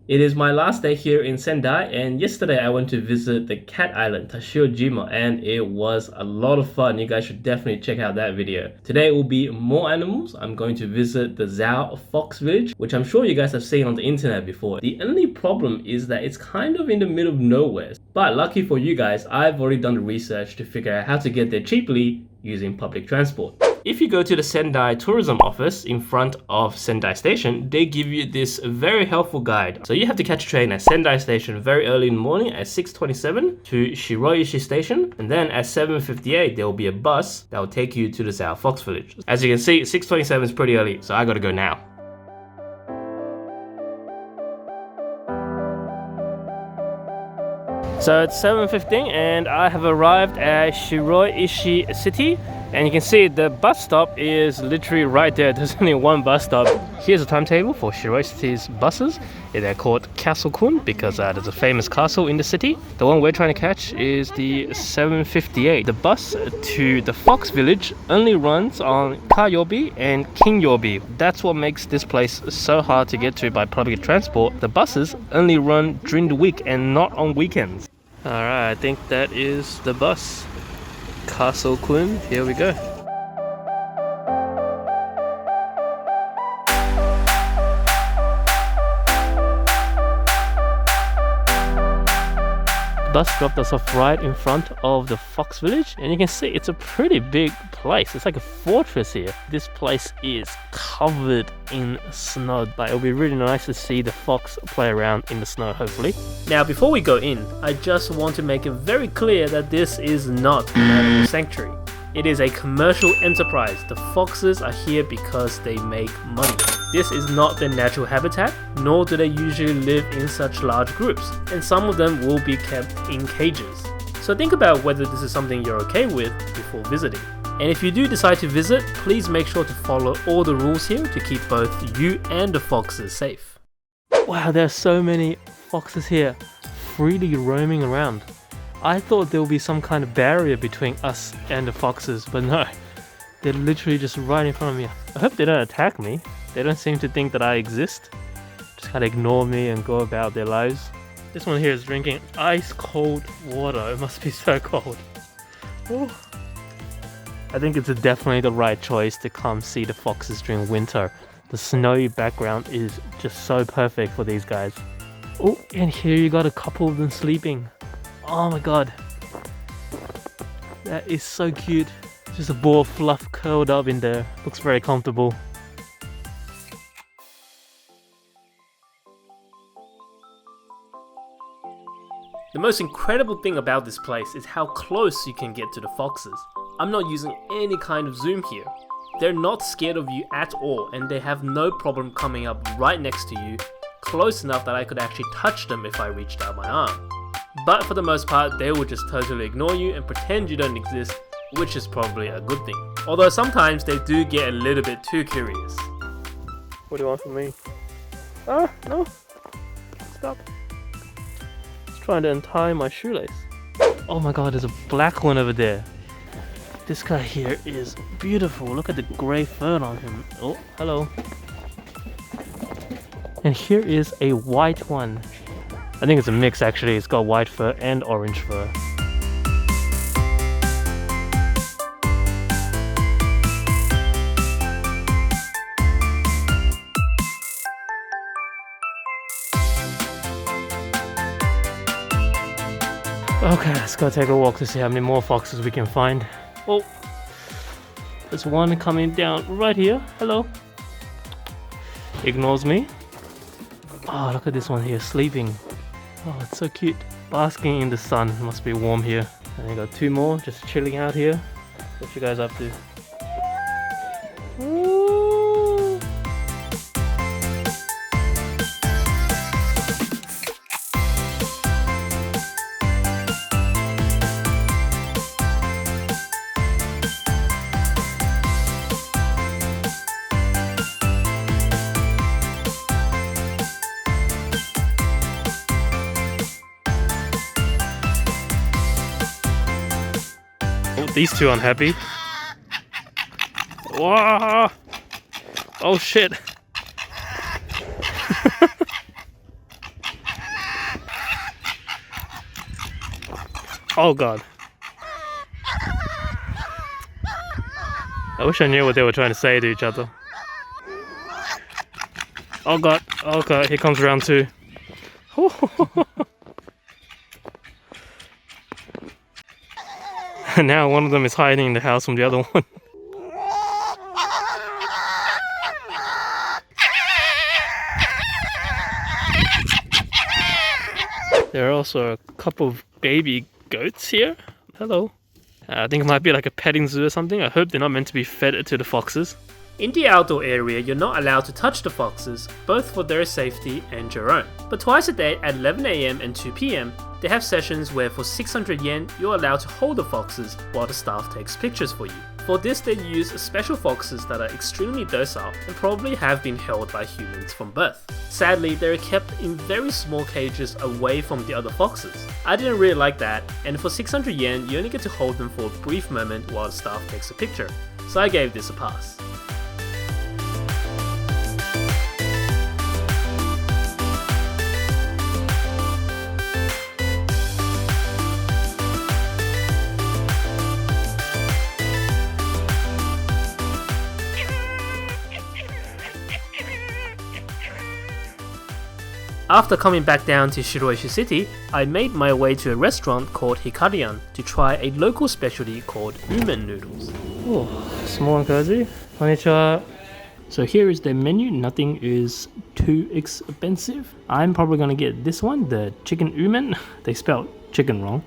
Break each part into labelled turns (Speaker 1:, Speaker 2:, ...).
Speaker 1: It is my last day here in Sendai, and yesterday I went to visit the cat island, Tashiojima, and it was a lot of fun. You guys should definitely check out that video. Today will be more animals. I'm going to visit the Zao Fox Village, which I'm sure you guys have seen on the internet before. The only problem is that it's kind of in the middle of nowhere. But lucky for you guys, I've already done the research to figure out how to get there cheaply using public transport. If you go to the Sendai tourism office in front of Sendai station, they give you this very helpful guide. So you have to catch a train at Sendai station very early in the morning at 6:27 to Shiroishi station, and then at 7:58 there will be a bus that will take you to the Zao Fox Village. As you can see, 6:27 is pretty early, so I gotta go now. So it's 7:15 and I have arrived at Shiroishi City, and you can see the bus stop is literally right there. There's only one bus stop. Here's a timetable for Shiroishi City's buses. They're called Castle-kun because there's a famous castle in the city. The one we're trying to catch is the 7:58. The bus to the Fox Village only runs on Kayobi and Kinyobi. That's what makes this place so hard to get to by public transport. The buses only run during the week and not on weekends. Alright, I think that is the bus. Castle-kun, here we go. The bus dropped us off right in front of the Fox Village, and you can see it's a pretty big place. It's like a fortress here. This place is covered in snow, but it'll be really nice to see the fox play around in the snow, hopefully. Now, before we go in, I just want to make it very clear that this is not an animal sanctuary. It is a commercial enterprise. The foxes are here because they make money. This is not their natural habitat, nor do they usually live in such large groups, and some of them will be kept in cages. So think about whether this is something you're okay with before visiting. And if you do decide to visit, please make sure to follow all the rules here to keep both you and the foxes safe. Wow, there are so many foxes here, freely roaming around. I thought there would be some kind of barrier between us and the foxes, but no. They're literally just right in front of me. I hope they don't attack me. They don't seem to think that I exist. Just kind of ignore me and go about their lives. This one here is drinking ice cold water. It must be so cold. Ooh. I think it's definitely the right choice to come see the foxes during winter. The snowy background is just so perfect for these guys. Oh, and here you got a couple of them sleeping. Oh my god. That is so cute. Just a ball of fluff curled up in there. Looks very comfortable. The most incredible thing about this place is how close you can get to the foxes. I'm not using any kind of zoom here. They're not scared of you at all, and they have no problem coming up right next to you, close enough that I could actually touch them if I reached out my arm. But for the most part, they will just totally ignore you and pretend you don't exist, which is probably a good thing. Although sometimes they do get a little bit too curious. What do you want from me? Ah, no. Stop. It's trying to untie my shoelace. Oh my god, there's a black one over there. This guy here is beautiful. Look at the grey fur on him. Oh, hello. And here is a white one. I think it's a mix actually. It's got white fur and orange fur. Okay, let's go take a walk to see how many more foxes we can find. Oh, there's one coming down right here. Hello. Ignores me. Oh, look at this one here, sleeping. Oh, it's so cute. Basking in the sun. It must be warm here. And I got two more just chilling out here. What you guys up to? Ooh. These two unhappy. Wow! Oh shit! Oh god. I wish I knew what they were trying to say to each other. Oh god, here comes round 2. And now one of them is hiding in the house from the other one. There are also a couple of baby goats here. Hello. I think it might be like a petting zoo or something. I hope they're not meant to be fed to the foxes. In the outdoor area, you're not allowed to touch the foxes, both for their safety and your own. But twice a day at 11 AM and 2 PM, they have sessions where for 600 yen, you're allowed to hold the foxes while the staff takes pictures for you. For this, they use special foxes that are extremely docile and probably have been held by humans from birth. Sadly, they're kept in very small cages away from the other foxes. I didn't really like that, and for 600 yen, you only get to hold them for a brief moment while the staff takes a picture. So I gave this a pass. After coming back down to Shiroishi City, I made my way to a restaurant called Hikarian to try a local specialty called Umen Noodles. Oh, small and cozy. Konnichiwa. So here is the menu. Nothing is too expensive. I'm probably gonna get this one, the chicken umen. They spelled chicken wrong.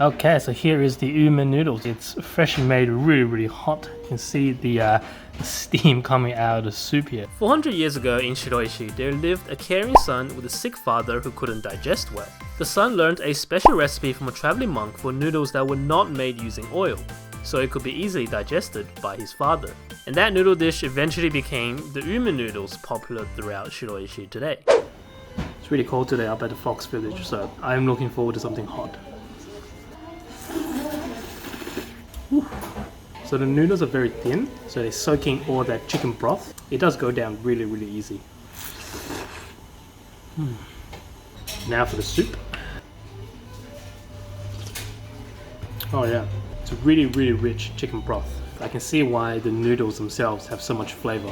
Speaker 1: Okay, so here is the umen noodles. It's freshly made, really hot. You can see the steam coming out of the soup here. 400 years ago in Shiroishi, there lived a caring son with a sick father who couldn't digest well. The son learned a special recipe from a traveling monk for noodles that were not made using oil, so it could be easily digested by his father. And that noodle dish eventually became the umen noodles, popular throughout Shiroishi today. It's really cold today up at the Fox Village, so I'm looking forward to something hot. So the noodles are very thin, so they're soaking all that chicken broth. It does go down really easy. Now for the soup. Oh yeah, it's a really rich chicken broth. I can see why the noodles themselves have so much flavor.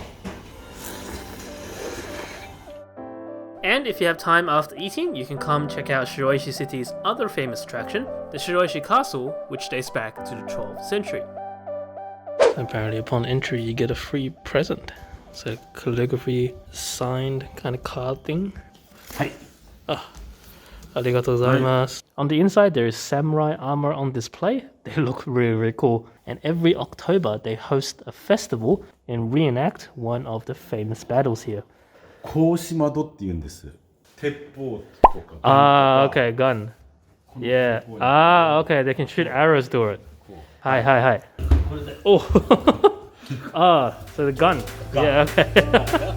Speaker 1: And if you have time after eating, you can come check out Shiroishi City's other famous attraction, the Shiroishi Castle, which dates back to the 12th century. Apparently upon entry you get a free present. It's a calligraphy signed kind of card thing. Hi. Arigatou gozaimasu. On the inside there is samurai armor on display. They look really cool. And every October they host a festival and reenact one of the famous battles here.
Speaker 2: 格子窓って言うんです。鉄砲とか。
Speaker 1: Ah, okay, gun. Yeah. Ah, okay, they can shoot arrows to it. Hi. Oh. Ah, so the gun. Yeah, okay.